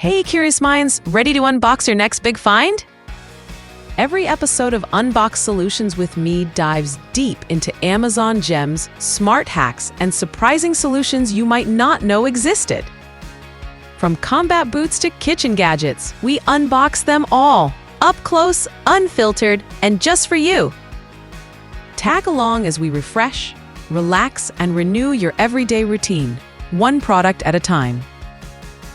Hey, curious minds, ready to unbox your next big find? Every episode of Unbox Solutions with me dives deep into Amazon gems, smart hacks, and surprising solutions you might not know existed. From combat boots to kitchen gadgets, we unbox them all, up close, unfiltered, and just for you. Tag along as we refresh, relax, and renew your everyday routine, one product at a time.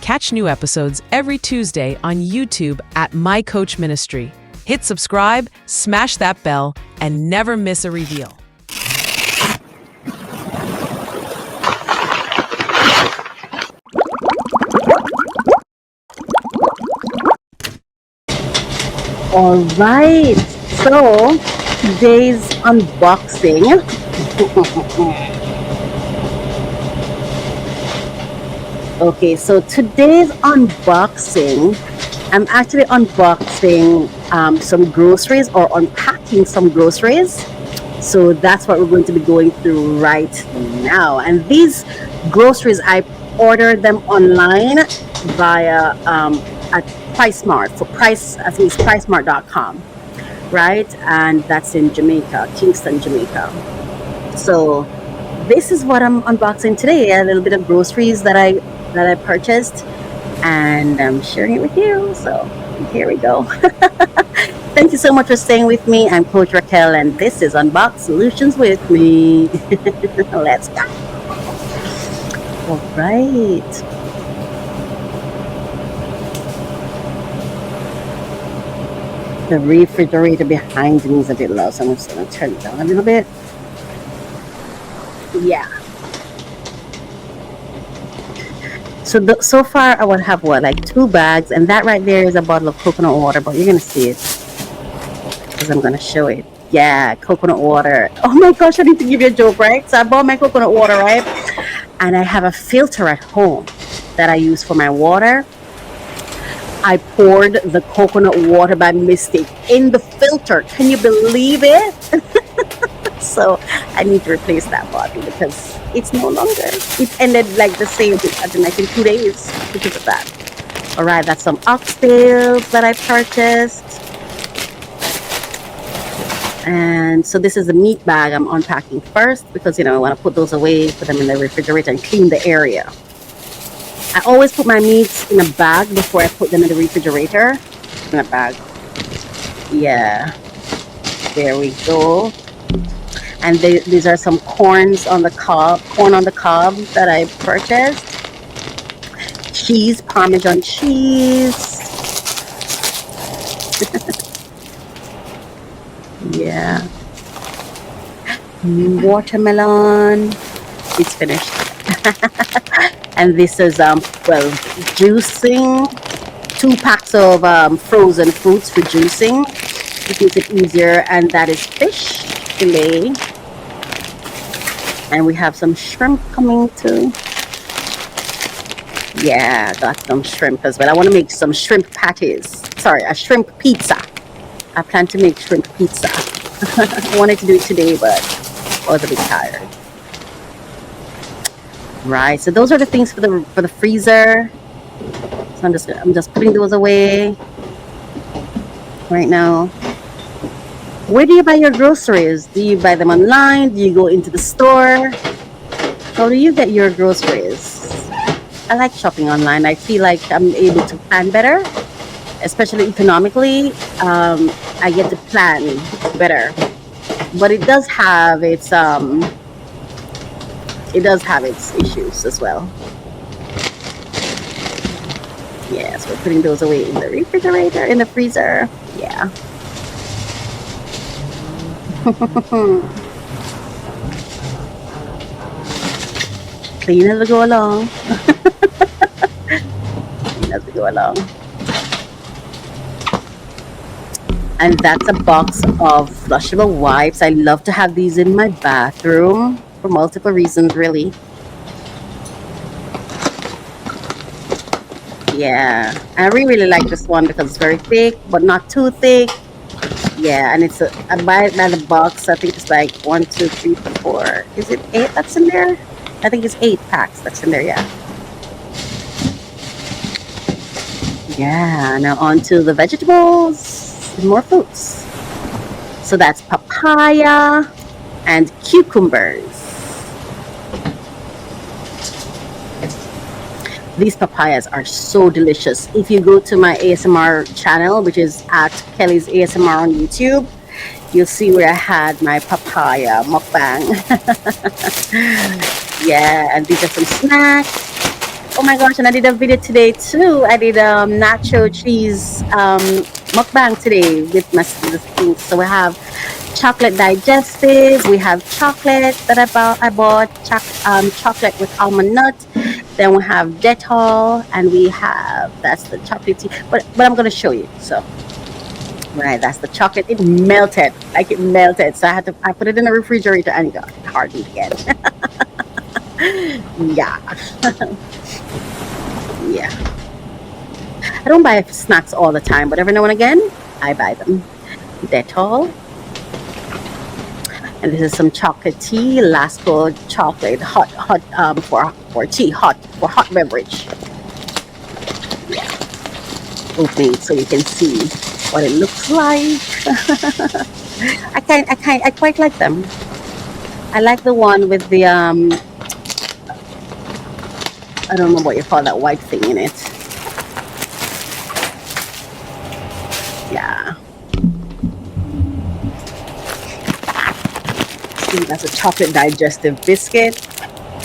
Catch new episodes every Tuesday on YouTube at My Coach Ministry. Hit subscribe, smash that bell, and never miss a reveal. All right, so today's unboxing. Okay, so today's unboxing, I'm actually unboxing some groceries or unpacking some groceries. So that's what we're going to be going through right now. And these groceries, I ordered them online via at PriceSmart. For Price, I think it's PriceSmart.com, right? And that's in Jamaica, Kingston, Jamaica. So this is what I'm unboxing today. A little bit of groceries that I purchased, and I'm sharing it with you. So here we go. Thank you so much for staying with me. I'm Coach Racquel, and this is Unbox Solutions with me. Let's go. All right. The refrigerator behind me is a bit low, so I'm just going to turn it down a little bit. Yeah. So so far I would have like 2 bags, and that right there is a bottle of coconut water, but you're gonna see it because I'm gonna show it. Yeah, coconut water. Oh my gosh, I need to give you a joke, right? So I bought my coconut water, right? And I have a filter at home that I use for my water. I poured the coconut water by mistake in the filter. Can you believe it? So I need to replace that bottle because it's no longer. It ended like the same, I think, in 2 days because of that. All right, that's some oxtails that I purchased. And so this is the meat bag I'm unpacking first because, I want to put those away, put them in the refrigerator and clean the area. I always put my meats in a bag before I put them in the refrigerator. In a bag. Yeah. There we go. And these are some corn on the cob that I purchased. Cheese, Parmesan cheese. Yeah. Watermelon. It's finished. And this is juicing. 2 packs of frozen fruits for juicing. It makes it easier, and that is fish fillet. And we have some shrimp coming too. Yeah, got some shrimp as well. I want to make some shrimp patties. Sorry, a shrimp pizza. I plan to make shrimp pizza. I wanted to do it today, but I was a bit tired. Right, so those are the things for the freezer. So I'm just putting those away right now. Where do you buy your groceries? Do you buy them online? Do you go into the store? How do you get your groceries? I like shopping online. I feel like I'm able to plan better, especially economically. I get to plan better, but it does have its issues as well. Yes, we're putting those away in the refrigerator, in the freezer. Yeah. Clean as we go along. Clean as we go along. And that's a box of flushable wipes. I love to have these in my bathroom for multiple reasons, really. Yeah, I really like this one because it's very thick, but not too thick. Yeah, and I buy it by the box. I think it's like 1, 2, 3, 4. Is it 8 that's in there? I think it's 8 packs that's in there, yeah. Yeah, now on to the vegetables. More fruits. So that's papaya and cucumbers. These papayas are so delicious. If you go to my ASMR channel, which is at Kelly's ASMR on YouTube, you'll see where I had my papaya mukbang. Yeah, and these are some snacks. Oh my gosh, and I did a video today too. I did nacho cheese mukbang today with my things. So we have chocolate digestive. We have chocolate that I bought chocolate with almond nut. Then we have Dettol, and we have that's the chocolate tea. But I'm gonna show you. So right, that's the chocolate. It melted, like it melted. So I put it in the refrigerator and it got hardened again. Yeah, yeah. I don't buy snacks all the time, but every now and again I buy them. Dettol. And this is some chocolate tea, Lasco chocolate, hot for tea, hot for hot beverage. Yeah, opening so you can see what it looks like. I quite like them. I like the one with the I don't know what you call that white thing in it. Yeah. See, that's a chocolate digestive biscuit.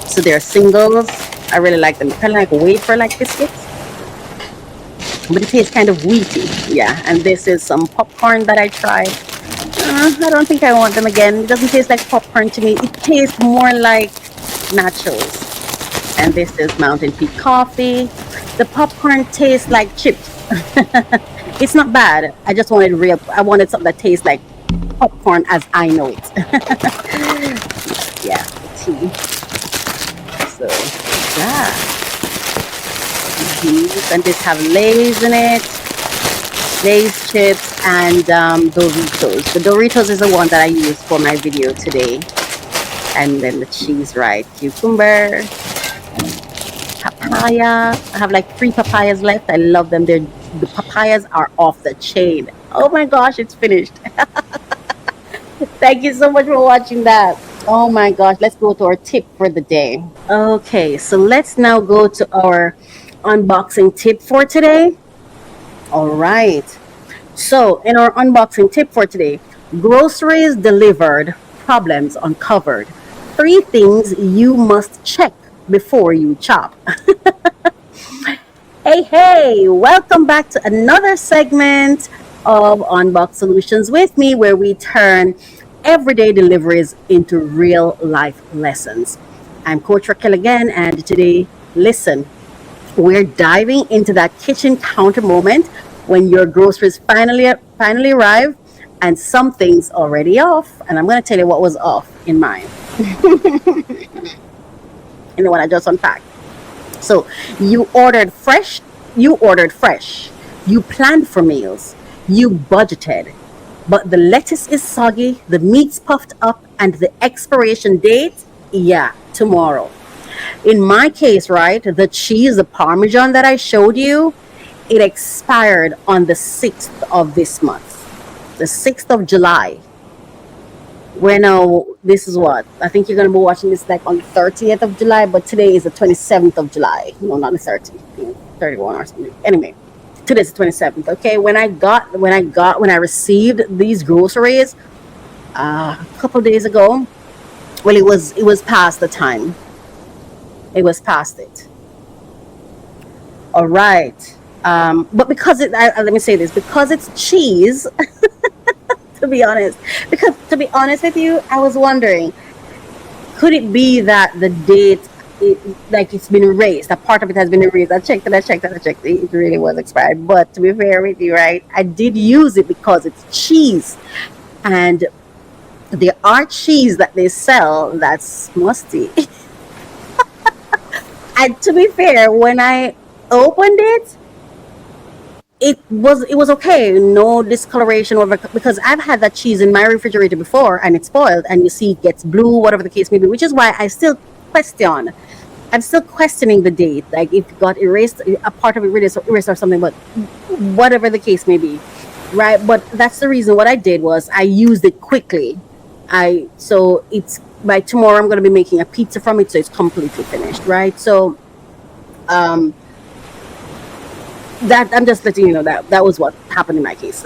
So they're singles. I really like them. Kind of like wafer like biscuits. But it tastes kind of wheaty. Yeah. And this is some popcorn that I tried. I don't think I want them again. It doesn't taste like popcorn to me. It tastes more like nachos. And this is Mountain Peak coffee. The popcorn tastes like chips. It's not bad. I just wanted I wanted something that tastes like popcorn as I know it. Yeah, tea. So yeah. And this have Lay's in it. Lay's chips and Doritos. The Doritos is the one that I used for my video today. And then the cheese, right? Cucumber, papaya. I have like 3 papayas left. I love them. The papayas are off the chain. Oh my gosh, it's finished. Thank you so much for watching that. Oh my gosh, let's go to our tip for the day. Okay, so let's now go to our unboxing tip for today. All right. So in our unboxing tip for today, groceries delivered, problems uncovered. 3 things you must check before you shop. Hey, welcome back to another segment of Unbox Solutions with me, where we turn everyday deliveries into real life lessons. I'm Coach Racquel again, and today, listen, we're diving into that kitchen counter moment when your groceries finally arrive and something's already off. And I'm going to tell you what was off in mine. And the one I just unpacked. So you ordered fresh. You planned for meals. You budgeted. But the lettuce is soggy, the meat's puffed up, and the expiration date, yeah, tomorrow. In my case, right, the cheese, the Parmesan that I showed you, it expired on the 6th of this month, the 6th of July. When this is what I think you're gonna be watching this like on the 30th of July, but today is the 27th of July. No, not the 30th, 31 or something. Anyway, today's the 27th. Okay, when I received these groceries a couple days ago, well, it was past the time. It was past it. All right. But because let me say this, because it's cheese. To be honest, with you, I was wondering, could it be that the date, like it's been erased? A part of it has been erased. I checked. It really was expired. But to be fair with you, right, I did use it because it's cheese, and there are cheese that they sell that's musty. And to be fair, when I opened it, it was okay, no discoloration over, because I've had that cheese in my refrigerator before and it's spoiled, and you see it gets blue, whatever the case may be, which is why I still question I'm still questioning the date, like if it got erased, a part of it erased or something, but whatever the case may be, right? But that's the reason. What I did was I used it quickly. So it's by tomorrow I'm going to be making a pizza from it, so it's completely finished, right? So um, that I'm just letting you know that that was what happened in my case.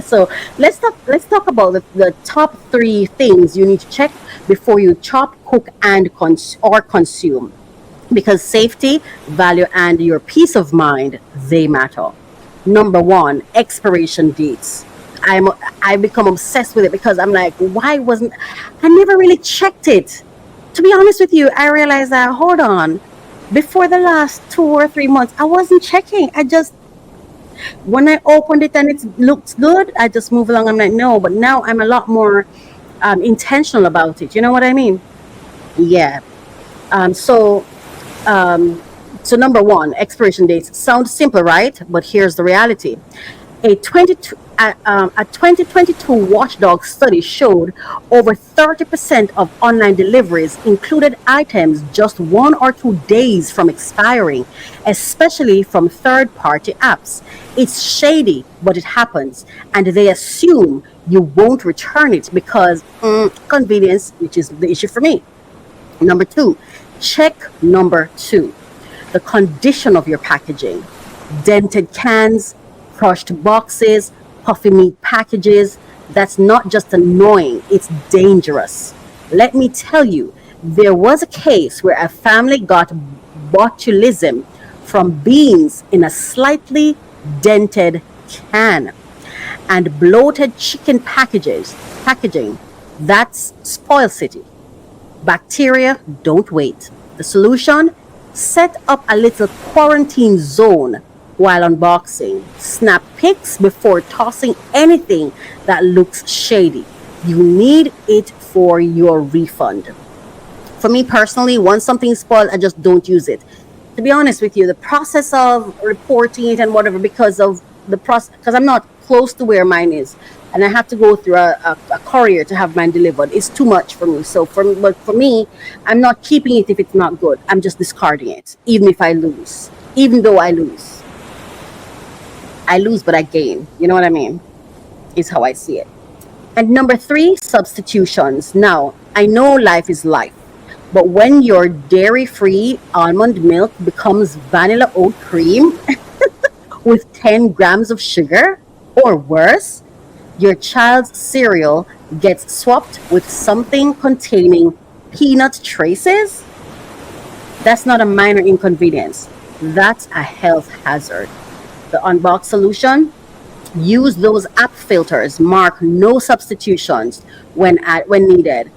So let's talk about the top three things you need to check before you chop, cook, and consume, because safety, value, and your peace of mind, they matter. Number one, expiration dates. I'm I become obsessed with it because I'm like, why wasn't I never really checked it? To be honest with you, I realized that, hold on, before the last 2 or 3 months, I wasn't checking. I just, when I opened it and it looks good, I just move along. I'm like, no, but now I'm a lot more intentional about it. You know what I mean? Yeah. Um, so um, so number one, expiration dates sound simple, right? But here's the reality. A 2022 Watchdog study showed over 30% of online deliveries included items just 1 or 2 days from expiring, especially from third party apps. It's shady, but it happens, and they assume you won't return it because convenience, which is the issue for me. Number two, check number two, the condition of your packaging. Dented cans, crushed boxes, puffy meat packages. That's not just annoying, it's dangerous. Let me tell you, there was a case where a family got botulism from beans in a slightly dented can, and bloated chicken packaging. That's spoil city. Bacteria don't wait. The solution? Set up a little quarantine zone while unboxing. Snap pics before tossing anything that looks shady. You need it for your refund. For me personally, once something is spoiled, I just don't use it. To be honest with you, the process of reporting it and whatever, because of the process, because I'm not close to where mine is, and I have to go through a courier to have mine delivered. It's too much for me. But for me, I'm not keeping it if it's not good. I'm just discarding it, even if I lose. Even though I lose, but I gain. You know what I mean? Is how I see it. And number three, substitutions. Now, I know life is life, but when your dairy free almond milk becomes vanilla oat cream with 10 grams of sugar, or worse, your child's cereal gets swapped with something containing peanut traces, that's not a minor inconvenience. That's a health hazard. The Unbox solution: use those app filters, mark no substitutions when needed.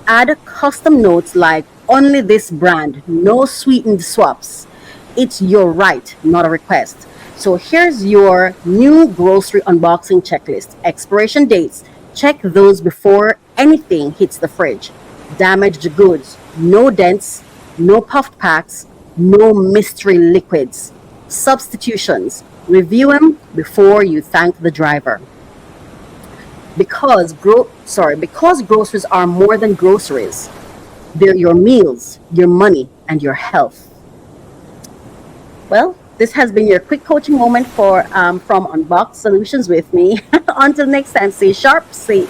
Add custom notes like only this brand, no sweetened swaps. It's your right, not a request. So here's your new grocery unboxing checklist. Expiration dates. Check those before anything hits the fridge. Damaged goods. No dents, no puffed packs, no mystery liquids. Substitutions. Review them before you thank the driver. Because groceries are more than groceries. They're your meals, your money, and your health. Well, this has been your quick coaching moment for from Unbox Solutions with me. Until next time, stay sharp, stay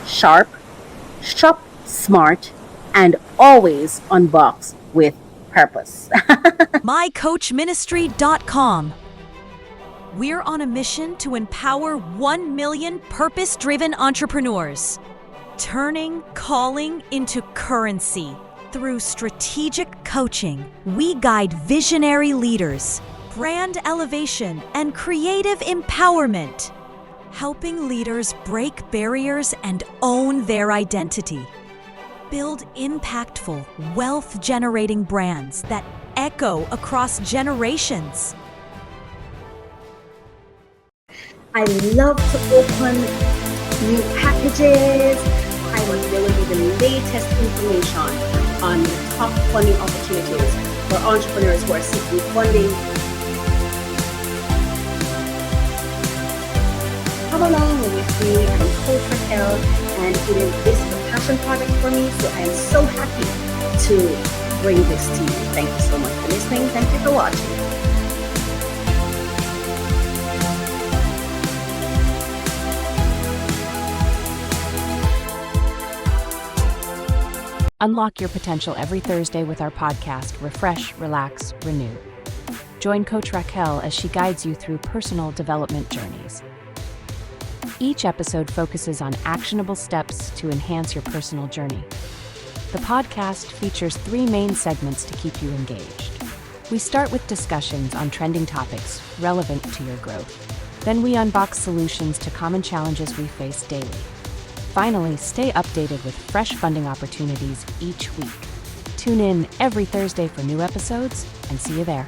sharp, shop smart, and always unbox with purpose. mycoachministry.com. We're on a mission to empower 1 million purpose-driven entrepreneurs, turning calling into currency. Through strategic coaching, we guide visionary leaders, brand elevation, and creative empowerment, helping leaders break barriers and own their identity. Build impactful, wealth-generating brands that echo across generations. I love to open new packages. I want to deliver the latest information on top funding opportunities for entrepreneurs who are seeking funding. Come along with me. I'm Coach Racquel, and it is this passion project for me. So I am so happy to bring this to you. Thank you so much for listening. Thank you for watching. Unlock your potential every Thursday with our podcast, Refresh, Relax, Renew. Join Coach Racquel as she guides you through personal development journeys. Each episode focuses on actionable steps to enhance your personal journey. The podcast features 3 main segments to keep you engaged. We start with discussions on trending topics relevant to your growth. Then we unbox solutions to common challenges we face daily. Finally, stay updated with fresh funding opportunities each week. Tune in every Thursday for new episodes, and see you there.